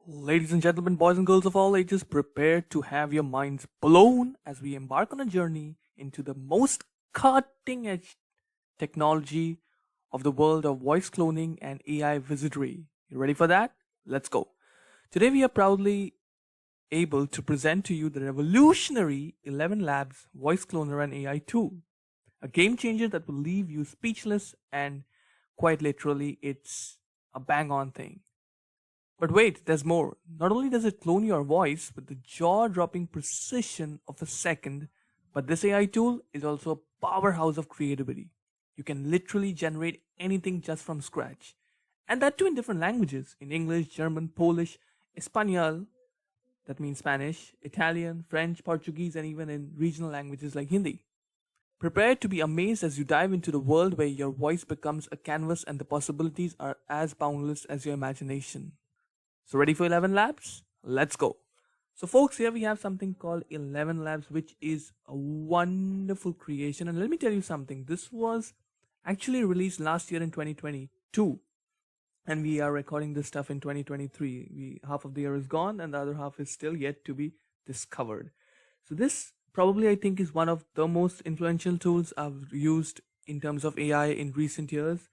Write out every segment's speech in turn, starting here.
Ladies and gentlemen, boys and girls of all ages, prepare to have your minds blown as we embark on a journey into the most cutting edge technology of the world of voice cloning and AI wizardry. You ready for that? Let's go. Today, we are proudly able to present to you the revolutionary 11 Labs voice cloner and AI tool, a game changer that will leave you speechless and quite literally, it's a bang on thing. But wait, there's more. Not only does it clone your voice with the jaw dropping precision of a second, but this AI tool is also a powerhouse of creativity. You can literally generate anything just from scratch. And that too in different languages in English, German, Polish, Espanol, that means Spanish, Italian, French, Portuguese, and even in regional languages like Hindi. Prepare to be amazed as you dive into the world where your voice becomes a canvas and the possibilities are as boundless as your imagination. So ready for 11 Labs? Let's go. So folks, here we have something called 11 Labs, which is a wonderful creation. And let me tell you something. This was actually released last year in 2022. And we are recording this stuff in 2023. Half of the year is gone and the other half is still yet to be discovered. So this probably I think is one of the most influential tools I've used in terms of AI in recent years.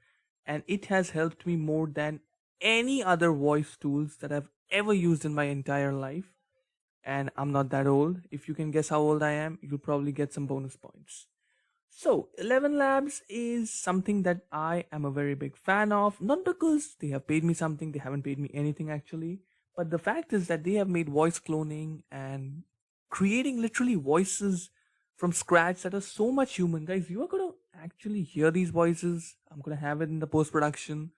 And it has helped me more than any other voice tools that I've ever used in my entire life. And I'm not that old. If you can guess how old I am, you'll probably get some bonus points. So, 11 Labs is something that I am a very big fan of, not because they have paid me something, they haven't paid me anything actually, but the fact is that they have made voice cloning and creating literally voices from scratch that are so much human. Guys, you are going to actually hear these voices. I'm going to have it in the post production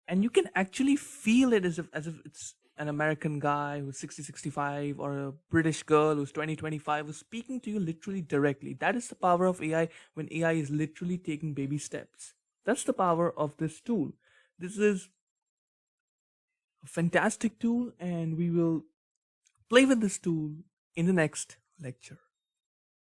and you can actually feel it as if it's an American guy who's 60, 65 or a British girl who's 20, 25 who's speaking to you literally directly. That is the power of AI when AI is literally taking baby steps. That's the power of this tool. This is a fantastic tool and we will play with this tool in the next lecture.